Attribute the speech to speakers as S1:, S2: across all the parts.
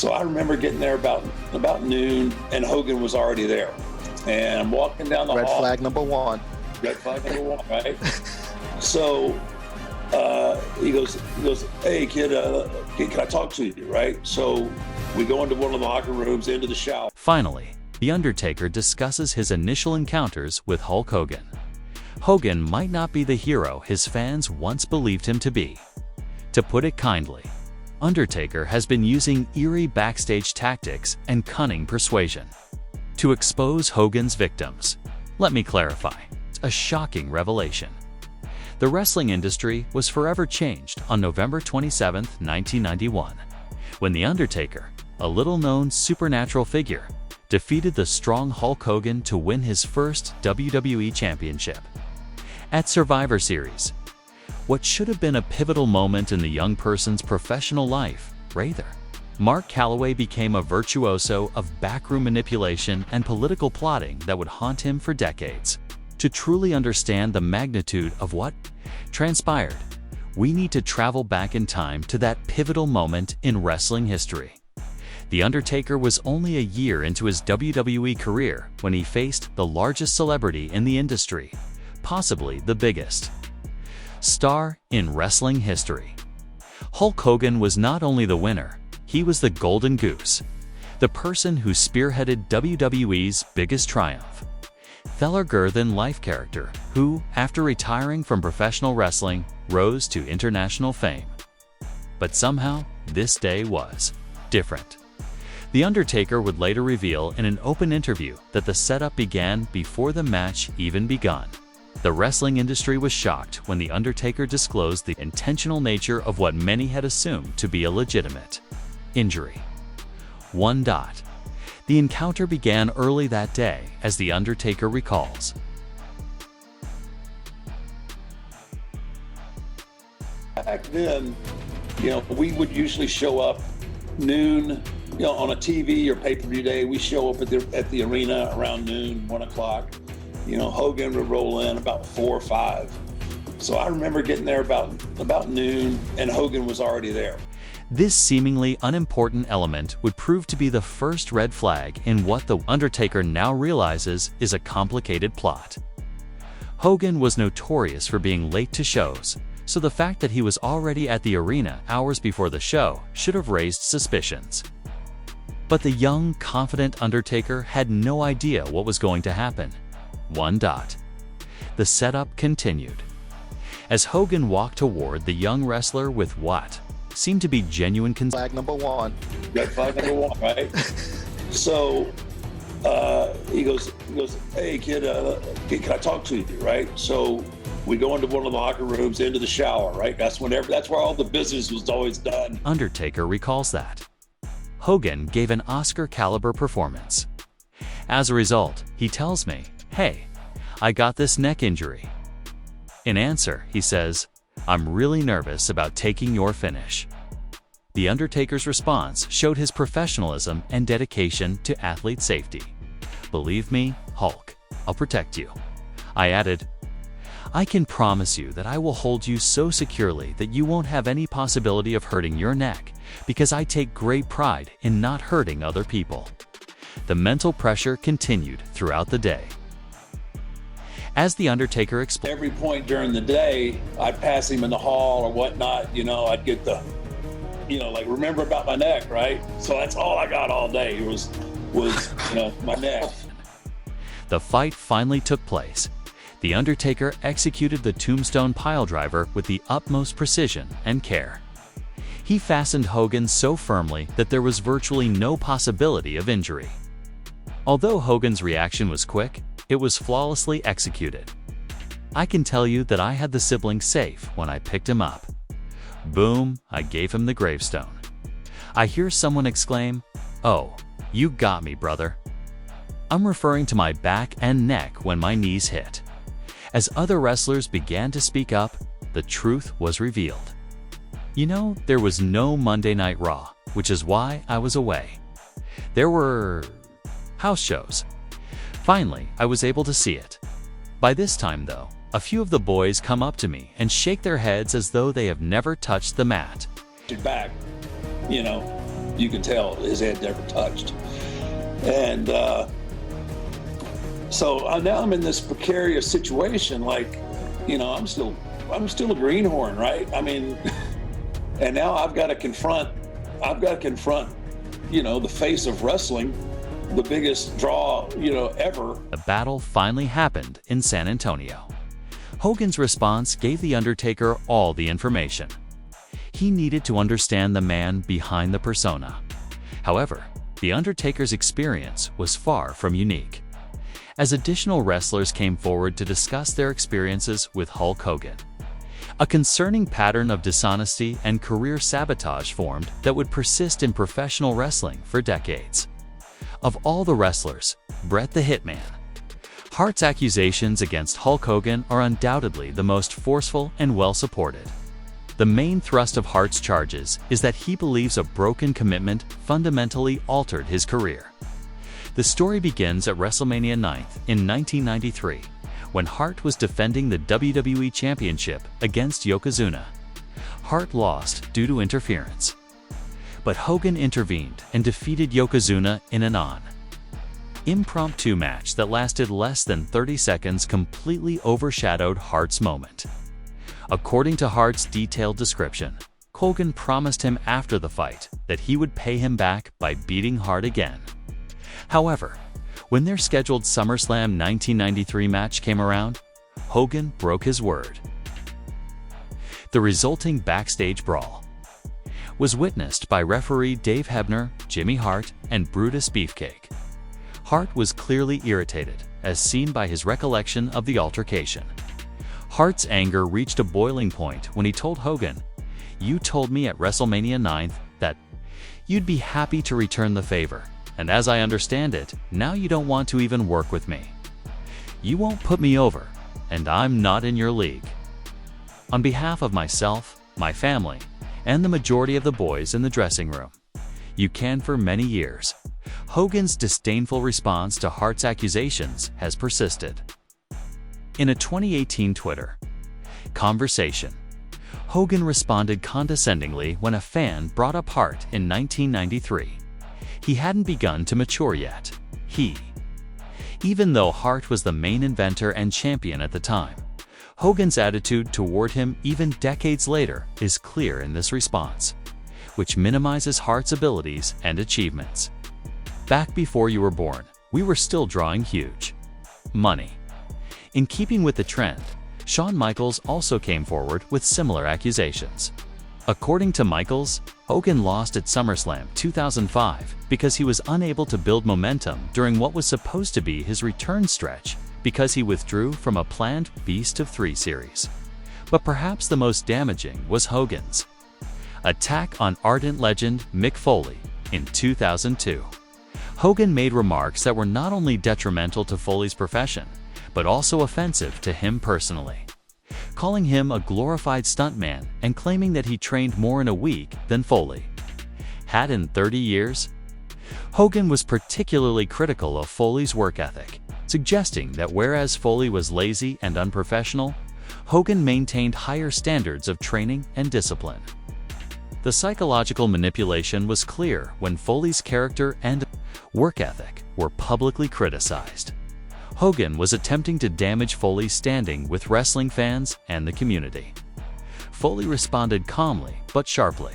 S1: So I remember getting there about noon, and Hogan was already there. And I'm walking down the
S2: Red
S1: hall.
S2: flag number one.
S1: Red flag number one, right? So he goes, hey kid, can I talk to you, right? So we go into one of the locker rooms, into the shower.
S3: Finally, The Undertaker discusses his initial encounters with Hulk Hogan. Hogan might not be the hero his fans once believed him to be. To put it kindly, Undertaker has been using eerie backstage tactics and cunning persuasion to expose Hogan's victims. Let me clarify, a shocking revelation. The wrestling industry was forever changed on November 27, 1991, when The Undertaker, a little-known supernatural figure, defeated the strong Hulk Hogan to win his first WWE Championship. At Survivor Series, what should have been a pivotal moment in the young person's professional life, rather, Mark Calloway became a virtuoso of backroom manipulation and political plotting that would haunt him for decades. To truly understand the magnitude of what transpired, we need to travel back in time to that pivotal moment in wrestling history. The Undertaker was only a year into his WWE career when he faced the largest celebrity in the industry, possibly the biggest star in wrestling history. Hulk Hogan was not only the winner, he was the golden goose, the person who spearheaded WWE's biggest triumph. Than-life character who, after retiring from professional wrestling, rose to international fame. But somehow, this day was different. The Undertaker would later reveal in an open interview that the setup began before the match even begun. The wrestling industry was shocked when The Undertaker disclosed the intentional nature of what many had assumed to be a legitimate injury. The encounter began early that day, as The Undertaker recalls.
S1: Back then, we would usually show up noon, on a TV or pay-per-view day. We show up at the arena around noon, 1 o'clock. Hogan would roll in about 4 or 5. So I remember getting there about noon, and Hogan was already there.
S3: This seemingly unimportant element would prove to be the first red flag in what The Undertaker now realizes is a complicated plot. Hogan was notorious for being late to shows, so the fact that he was already at the arena hours before the show should have raised suspicions. But the young, confident Undertaker had no idea what was going to happen. The setup continued. As Hogan walked toward the young wrestler with what seemed to be genuine
S2: Flag number one.
S1: Red flag number one, right? So he goes, hey kid, can I talk to you, right? So we go into one of the locker rooms, into the shower, right? That's where all the business was always done.
S3: Undertaker recalls that Hogan gave an Oscar-caliber performance. As a result, he tells me, hey, I got this neck injury. In answer, he says, I'm really nervous about taking your finish. The Undertaker's response showed his professionalism and dedication to athlete safety. Believe me, Hulk, I'll protect you. I added, I can promise you that I will hold you so securely that you won't have any possibility of hurting your neck, because I take great pride in not hurting other people. The mental pressure continued throughout the day. As The Undertaker explained,
S1: every point during the day, I'd pass him in the hall or whatnot, I'd get the, remember about my neck, right? So that's all I got all day was my neck.
S3: The fight finally took place. The Undertaker executed the tombstone piledriver with the utmost precision and care. He fastened Hogan so firmly that there was virtually no possibility of injury. Although Hogan's reaction was quick, it was flawlessly executed. I can tell you that I had the sibling safe when I picked him up. Boom, I gave him the gravestone. I hear someone exclaim, "Oh, you got me, brother." I'm referring to my back and neck when my knees hit. As other wrestlers began to speak up, the truth was revealed. There was no Monday Night Raw, which is why I was away. There were house shows. Finally, I was able to see it. By this time, though, a few of the boys come up to me and shake their heads as though they have never touched the mat.
S1: Your back, You can tell his head never touched. And so now I'm in this precarious situation. Like, you know, I'm still a greenhorn, right? I mean, and now I've got to confront, you know, the face of wrestling, the biggest draw, you know, ever.
S3: The battle finally happened in San Antonio. Hogan's response gave The Undertaker all the information. He needed to understand the man behind the persona. However, The Undertaker's experience was far from unique. As additional wrestlers came forward to discuss their experiences with Hulk Hogan, a concerning pattern of dishonesty and career sabotage formed that would persist in professional wrestling for decades. Of all the wrestlers, Bret the Hitman Hart's accusations against Hulk Hogan are undoubtedly the most forceful and well-supported. The main thrust of Hart's charges is that he believes a broken commitment fundamentally altered his career. The story begins at WrestleMania 9 in 1993, when Hart was defending the WWE Championship against Yokozuna. Hart lost due to interference, but Hogan intervened and defeated Yokozuna in an impromptu match that lasted less than 30 seconds, completely overshadowed Hart's moment. According to Hart's detailed description, Hogan promised him after the fight that he would pay him back by beating Hart again. However, when their scheduled SummerSlam 1993 match came around, Hogan broke his word. The resulting backstage brawl was witnessed by referee Dave Hebner, Jimmy Hart, and Brutus Beefcake. Hart was clearly irritated, as seen by his recollection of the altercation. Hart's anger reached a boiling point when he told Hogan, "You told me at WrestleMania 9 that you'd be happy to return the favor, and as I understand it, now you don't want to even work with me. You won't put me over, and I'm not in your league. On behalf of myself, my family, and the majority of the boys in the dressing room, you can for many years." Hogan's disdainful response to Hart's accusations has persisted. In a 2018 Twitter conversation, Hogan responded condescendingly when a fan brought up Hart in 1993. He hadn't begun to mature yet. Even though Hart was the main inventor and champion at the time, Hogan's attitude toward him even decades later is clear in this response, which minimizes Hart's abilities and achievements. "Back before you were born, we were still drawing huge money." In keeping with the trend, Shawn Michaels also came forward with similar accusations. According to Michaels, Hogan lost at SummerSlam 2005 because he was unable to build momentum during what was supposed to be his return stretch because he withdrew from a planned Beast of 3 series. But perhaps the most damaging was Hogan's attack on ardent legend Mick Foley in 2002. Hogan made remarks that were not only detrimental to Foley's profession, but also offensive to him personally, calling him a glorified stuntman and claiming that he trained more in a week than Foley had in 30 years. Hogan was particularly critical of Foley's work ethic, suggesting that whereas Foley was lazy and unprofessional, Hogan maintained higher standards of training and discipline. The psychological manipulation was clear when Foley's character and work ethic were publicly criticized. Hogan was attempting to damage Foley's standing with wrestling fans and the community. Foley responded calmly but sharply,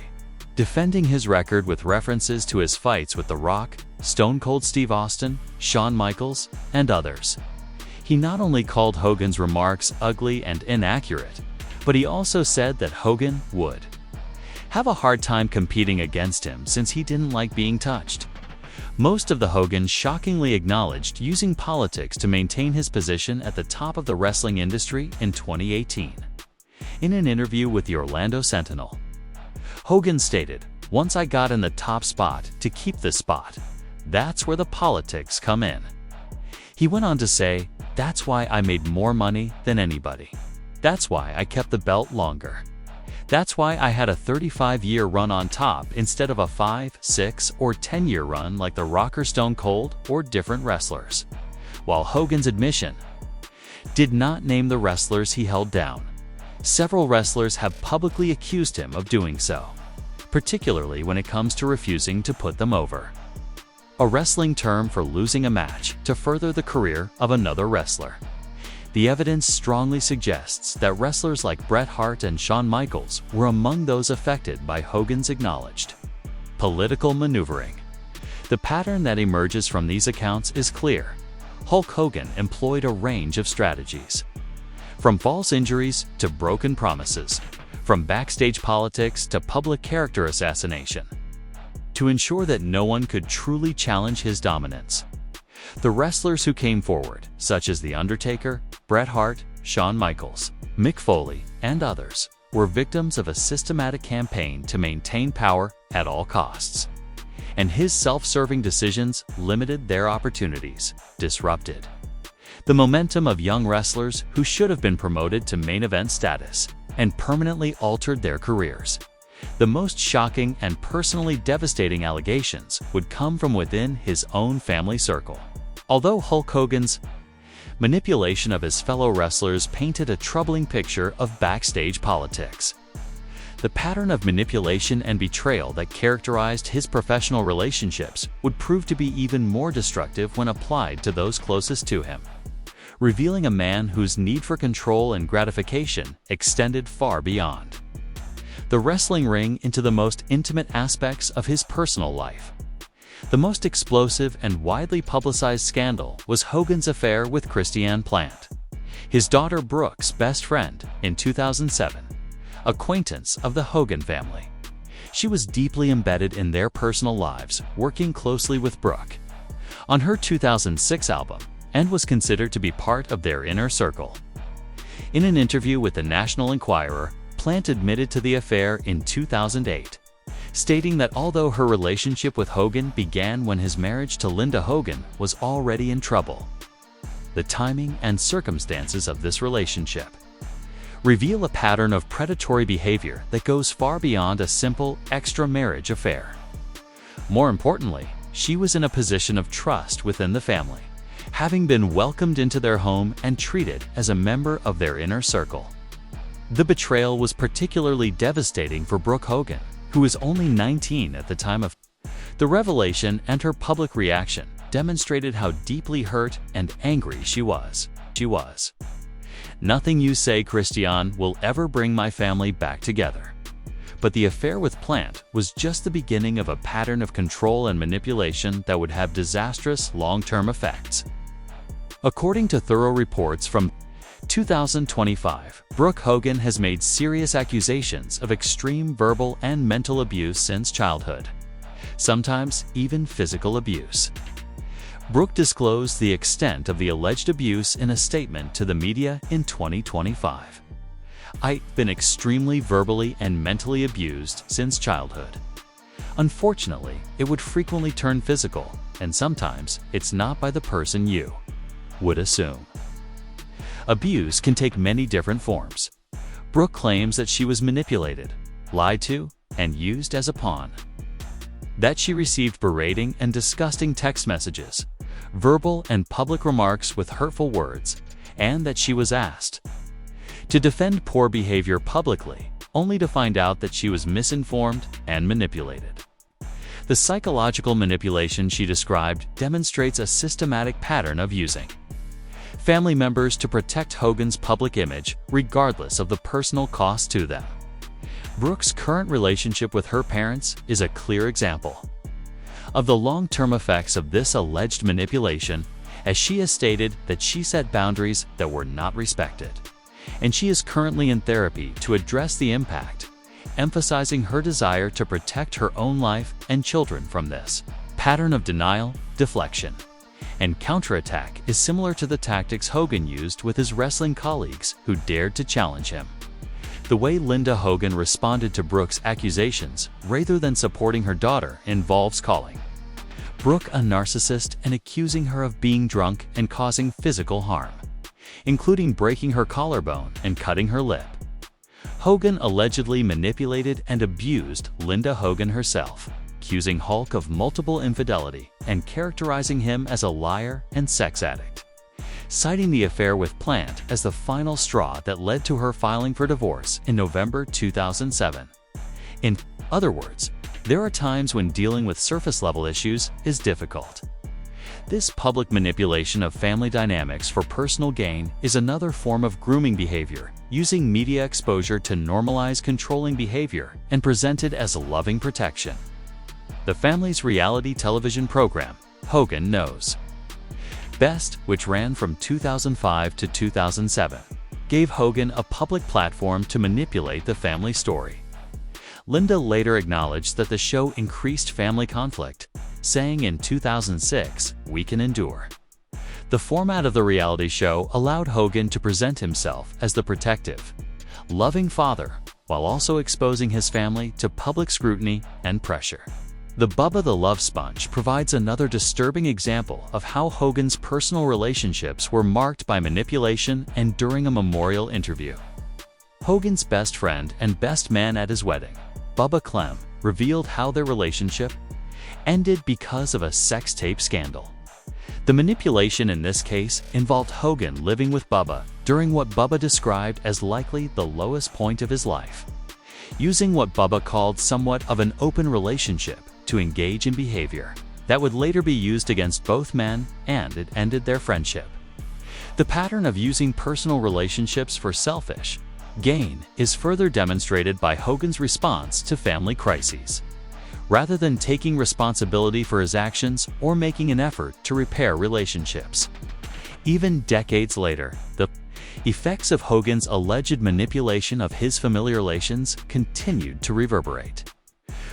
S3: defending his record with references to his fights with The Rock, Stone Cold Steve Austin, Shawn Michaels, and others. He not only called Hogan's remarks ugly and inaccurate, but he also said that Hogan would have a hard time competing against him since he didn't like being touched. Most of the Hogan shockingly acknowledged using politics to maintain his position at the top of the wrestling industry in 2018. In an interview with the Orlando Sentinel, Hogan stated, "Once I got in the top spot to keep the spot, that's where the politics come in." He went on to say, "That's why I made more money than anybody. That's why I kept the belt longer. That's why I had a 35-year run on top instead of a 5, 6, or 10-year run like The Rock or Stone Cold or different wrestlers." While Hogan's admission did not name the wrestlers he held down, several wrestlers have publicly accused him of doing so. particularly when it comes to refusing to put them over. A wrestling term for losing a match to further the career of another wrestler. The evidence strongly suggests that wrestlers like Bret Hart and Shawn Michaels were among those affected by Hogan's acknowledged political maneuvering. The pattern that emerges from these accounts is clear. Hulk Hogan employed a range of strategies. From false injuries to broken promises, from backstage politics to public character assassination, to ensure that no one could truly challenge his dominance. The wrestlers who came forward, such as The Undertaker, Bret Hart, Shawn Michaels, Mick Foley, and others, were victims of a systematic campaign to maintain power at all costs. And his self-serving decisions limited their opportunities, disrupted the momentum of young wrestlers who should have been promoted to main event status, and permanently altered their careers. The most shocking and personally devastating allegations would come from within his own family circle. Although Hulk Hogan's manipulation of his fellow wrestlers painted a troubling picture of backstage politics, the pattern of manipulation and betrayal that characterized his professional relationships would prove to be even more destructive when applied to those closest to him, revealing a man whose need for control and gratification extended far beyond the wrestling ring into the most intimate aspects of his personal life. The most explosive and widely publicized scandal was Hogan's affair with Christiane Plant, his daughter Brooke's best friend in 2007, acquaintance of the Hogan family. She was deeply embedded in their personal lives, working closely with Brooke on her 2006 album, and was considered to be part of their inner circle. In an interview with the National Enquirer, Plant admitted to the affair in 2008, stating that although her relationship with Hogan began when his marriage to Linda Hogan was already in trouble, the timing and circumstances of this relationship reveal a pattern of predatory behavior that goes far beyond a simple extra-marriage affair. More importantly, she was in a position of trust within the family, having been welcomed into their home and treated as a member of their inner circle. The betrayal was particularly devastating for Brooke Hogan, who was only 19 at the time of the revelation, and her public reaction demonstrated how deeply hurt and angry she was. "Nothing you say, Christiane, will ever bring my family back together." But the affair with Plant was just the beginning of a pattern of control and manipulation that would have disastrous long-term effects. According to thorough reports from 2025, Brooke Hogan has made serious accusations of extreme verbal and mental abuse since childhood, sometimes even physical abuse. Brooke disclosed the extent of the alleged abuse in a statement to the media in 2025. "I've been extremely verbally and mentally abused since childhood. Unfortunately, it would frequently turn physical, and sometimes it's not by the person you would assume." Abuse can take many different forms. Brooke claims that she was manipulated, lied to, and used as a pawn. That she received berating and disgusting text messages, verbal and public remarks with hurtful words, and that she was asked to defend poor behavior publicly, only to find out that she was misinformed and manipulated. The psychological manipulation she described demonstrates a systematic pattern of using family members to protect Hogan's public image, regardless of the personal cost to them. Brooke's current relationship with her parents is a clear example of the long-term effects of this alleged manipulation, as she has stated that she set boundaries that were not respected, and she is currently in therapy to address the impact, emphasizing her desire to protect her own life and children from this pattern of denial, deflection, and counterattack is similar to the tactics Hogan used with his wrestling colleagues who dared to challenge him. The way Linda Hogan responded to Brooke's accusations, rather than supporting her daughter, involves calling Brooke a narcissist and accusing her of being drunk and causing physical harm, including breaking her collarbone and cutting her lip. Hogan allegedly manipulated and abused Linda Hogan herself, accusing Hulk of multiple infidelity and characterizing him as a liar and sex addict, citing the affair with Plant as the final straw that led to her filing for divorce in November 2007. In other words, there are times when dealing with surface-level issues is difficult. This public manipulation of family dynamics for personal gain is another form of grooming behavior, using media exposure to normalize controlling behavior and present it as a loving protection. The family's reality television program, Hogan Knows Best, which ran from 2005 to 2007, gave Hogan a public platform to manipulate the family story. Linda later acknowledged that the show increased family conflict, saying in 2006, "We can endure." The format of the reality show allowed Hogan to present himself as the protective, loving father, while also exposing his family to public scrutiny and pressure. The Bubba the Love Sponge provides another disturbing example of how Hogan's personal relationships were marked by manipulation and during a memorial interview. Hogan's best friend and best man at his wedding, Bubba Clem, revealed how their relationship ended because of a sex tape scandal. The manipulation in this case involved Hogan living with Bubba during what Bubba described as likely the lowest point of his life, using what Bubba called somewhat of an open relationship to engage in behavior that would later be used against both men, and it ended their friendship. The pattern of using personal relationships for selfish gain is further demonstrated by Hogan's response to family crises. Rather than taking responsibility for his actions or making an effort to repair relationships. Even decades later, the effects of Hogan's alleged manipulation of his family relations continued to reverberate.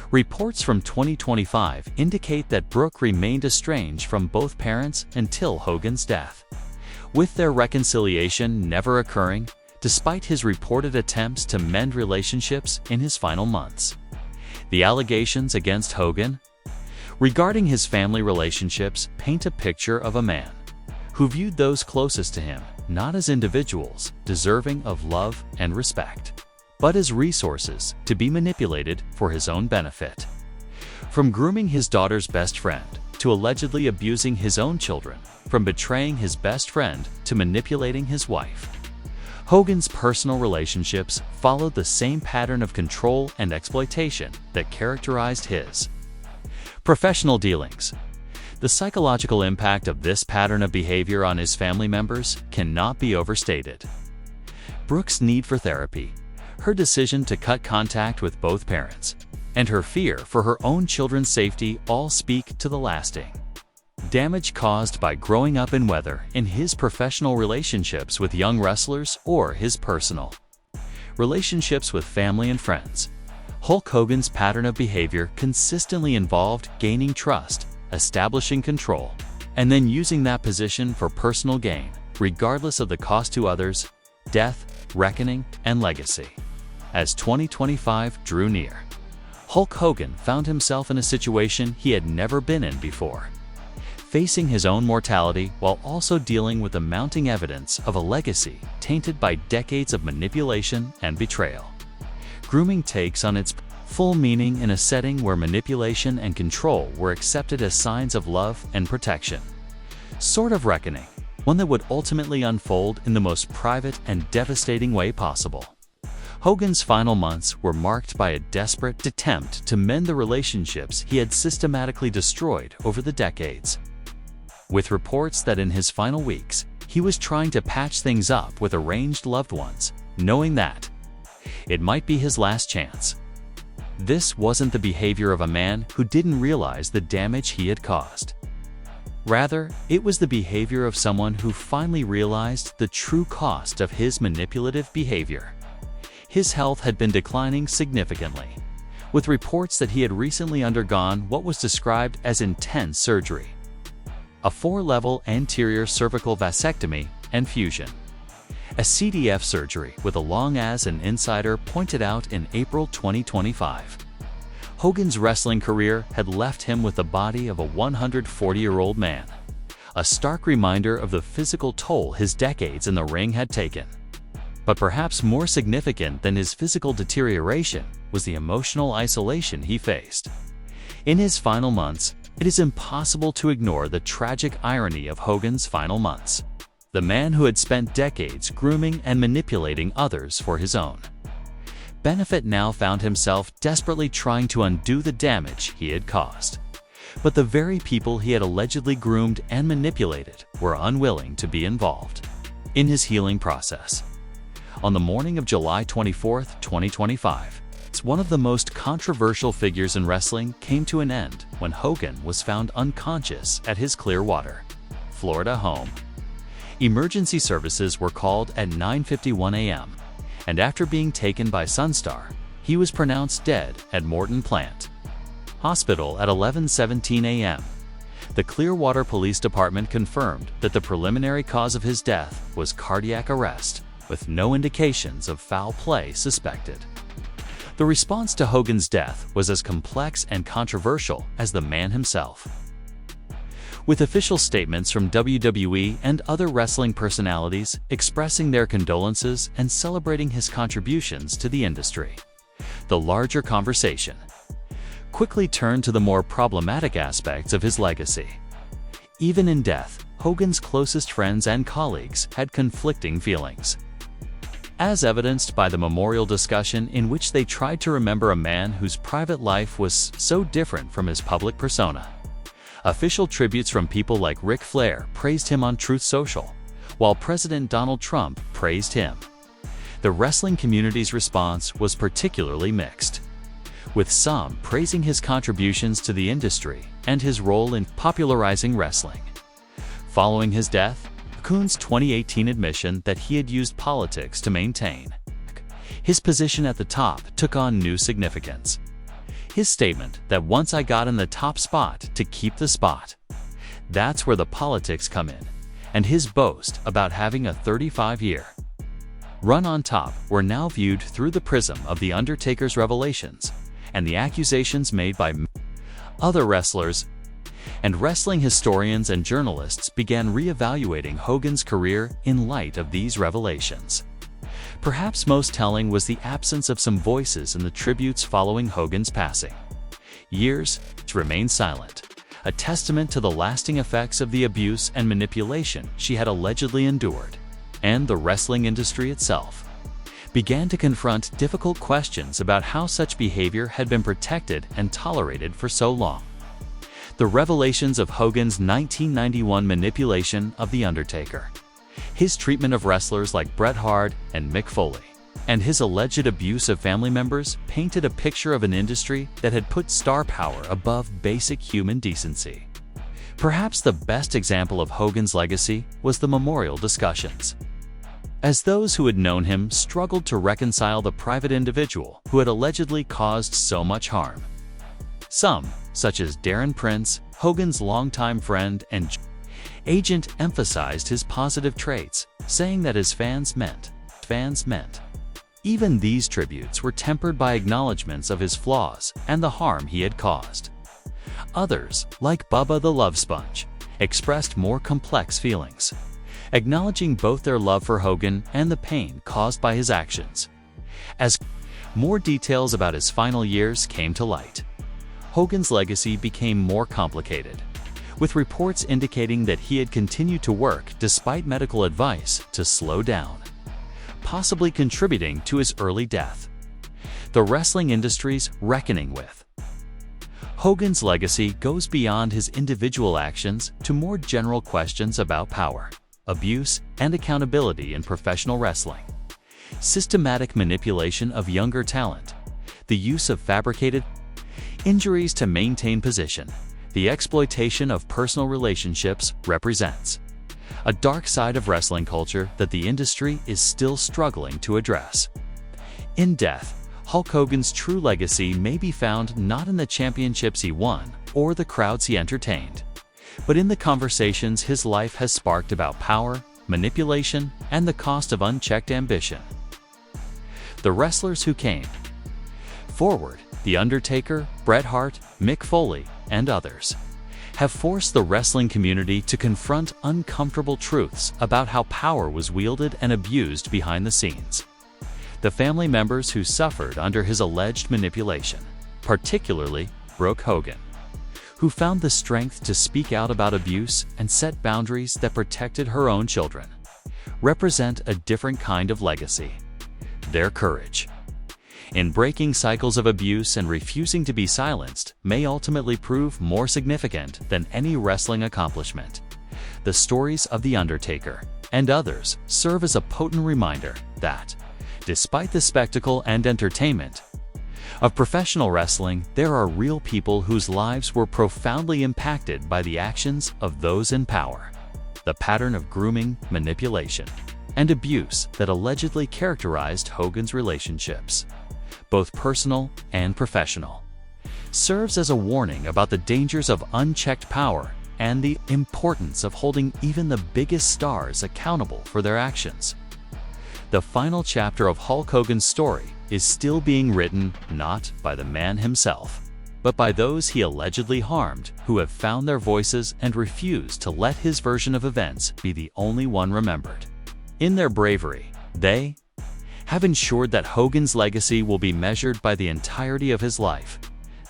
S3: Reports from 2025 indicate that Brooke remained estranged from both parents until Hogan's death, with their reconciliation never occurring, despite his reported attempts to mend relationships in his final months. The allegations against Hogan regarding his family relationships paint a picture of a man who viewed those closest to him not as individuals deserving of love and respect, but as resources to be manipulated for his own benefit. From grooming his daughter's best friend to allegedly abusing his own children, from betraying his best friend to manipulating his wife, Hogan's personal relationships followed the same pattern of control and exploitation that characterized his professional dealings. The psychological impact of this pattern of behavior on his family members cannot be overstated. Brooke's need for therapy, her decision to cut contact with both parents, and her fear for her own children's safety all speak to the lasting damage caused by growing up in whether in his professional relationships with young wrestlers or his personal relationships with family and friends. Hulk Hogan's pattern of behavior consistently involved gaining trust, establishing control, and then using that position for personal gain, regardless of the cost to others, death, reckoning, and legacy. As 2025 drew near, Hulk Hogan found himself in a situation he had never been in before, facing his own mortality while also dealing with the mounting evidence of a legacy tainted by decades of manipulation and betrayal. Grooming takes on its full meaning in a setting where manipulation and control were accepted as signs of love and protection. Sort of reckoning, one that would ultimately unfold in the most private and devastating way possible. Hogan's final months were marked by a desperate attempt to mend the relationships he had systematically destroyed over the decades, with reports that in his final weeks, he was trying to patch things up with estranged loved ones, knowing that it might be his last chance. This wasn't the behavior of a man who didn't realize the damage he had caused. Rather, it was the behavior of someone who finally realized the true cost of his manipulative behavior. His health had been declining significantly, with reports that he had recently undergone what was described as intense surgery: a 4-level anterior cervical vasectomy and fusion, a CDF surgery with a long as an insider pointed out in April 2025. Hogan's wrestling career had left him with the body of a 140-year-old man, a stark reminder of the physical toll his decades in the ring had taken. But perhaps more significant than his physical deterioration was the emotional isolation he faced. In his final months, it is impossible to ignore the tragic irony of Hogan's final months. The man who had spent decades grooming and manipulating others for his own Benefit now found himself desperately trying to undo the damage he had caused. But the very people he had allegedly groomed and manipulated were unwilling to be involved in his healing process. On the morning of July 24, 2025, one of the most controversial figures in wrestling came to an end when Hogan was found unconscious at his Clearwater, Florida home. Emergency services were called at 9:51 a.m., and after being taken by Sunstar, he was pronounced dead at Morton Plant Hospital at 11:17 a.m. The Clearwater Police Department confirmed that the preliminary cause of his death was cardiac arrest, with no indications of foul play suspected. The response to Hogan's death was as complex and controversial as the man himself. With official statements from WWE and other wrestling personalities expressing their condolences and celebrating his contributions to the industry, the larger conversation quickly turned to the more problematic aspects of his legacy. Even in death, Hogan's closest friends and colleagues had conflicting feelings, as evidenced by the memorial discussion in which they tried to remember a man whose private life was so different from his public persona. Official tributes from people like Ric Flair praised him on Truth Social, while President Donald Trump praised him. The wrestling community's response was particularly mixed, with some praising his contributions to the industry and his role in popularizing wrestling. Following his death, Hogan's 2018 admission that he had used politics to maintain his position at the top took on new significance. His statement that once I got in the top spot to keep the spot, that's where the politics come in, and his boast about having a 35-year run on top were now viewed through the prism of The Undertaker's revelations and the accusations made by other wrestlers, and wrestling historians and journalists began re-evaluating Hogan's career in light of these revelations. Perhaps most telling was the absence of some voices in the tributes following Hogan's passing. Years to remain silent, a testament to the lasting effects of the abuse and manipulation she had allegedly endured, and the wrestling industry itself began to confront difficult questions about how such behavior had been protected and tolerated for so long. The revelations of Hogan's 1991 manipulation of The Undertaker, his treatment of wrestlers like Bret Hart and Mick Foley, and his alleged abuse of family members painted a picture of an industry that had put star power above basic human decency. Perhaps the best example of Hogan's legacy was the memorial discussions, as those who had known him struggled to reconcile the private individual who had allegedly caused so much harm. Some, such as Darren Prince, Hogan's longtime friend and agent, emphasized his positive traits, saying that his fans meant. Even these tributes were tempered by acknowledgments of his flaws and the harm he had caused. Others, like Bubba the Love Sponge, expressed more complex feelings, acknowledging both their love for Hogan and the pain caused by his actions. As more details about his final years came to light, Hogan's legacy became more complicated, with reports indicating that he had continued to work despite medical advice to slow down, possibly contributing to his early death. The wrestling industry's reckoning with Hogan's legacy goes beyond his individual actions to more general questions about power, abuse, and accountability in professional wrestling. Systematic manipulation of younger talent, the use of fabricated injuries to maintain position, the exploitation of personal relationships represents a dark side of wrestling culture that the industry is still struggling to address. In death, Hulk Hogan's true legacy may be found not in the championships he won or the crowds he entertained, but in the conversations his life has sparked about power, manipulation, and the cost of unchecked ambition. The wrestlers who came forward, The Undertaker, Bret Hart, Mick Foley, and others, have forced the wrestling community to confront uncomfortable truths about how power was wielded and abused behind the scenes. The family members who suffered under his alleged manipulation, particularly Brooke Hogan, who found the strength to speak out about abuse and set boundaries that protected her own children, represent a different kind of legacy. Their courage in breaking cycles of abuse and refusing to be silenced may ultimately prove more significant than any wrestling accomplishment. The stories of The Undertaker and others serve as a potent reminder that, despite the spectacle and entertainment of professional wrestling, there are real people whose lives were profoundly impacted by the actions of those in power. The pattern of grooming, manipulation, and abuse that allegedly characterized Hogan's relationships, both personal and professional, serves as a warning about the dangers of unchecked power and the importance of holding even the biggest stars accountable for their actions. The final chapter of Hulk Hogan's story is still being written not by the man himself, but by those he allegedly harmed who have found their voices and refused to let his version of events be the only one remembered. In their bravery, they have ensured that Hogan's legacy will be measured by the entirety of his life,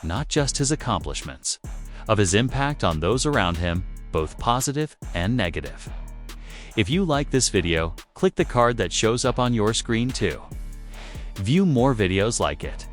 S3: not just his accomplishments, of his impact on those around him, both positive and negative. If you like this video, click the card that shows up on your screen to view more videos like it.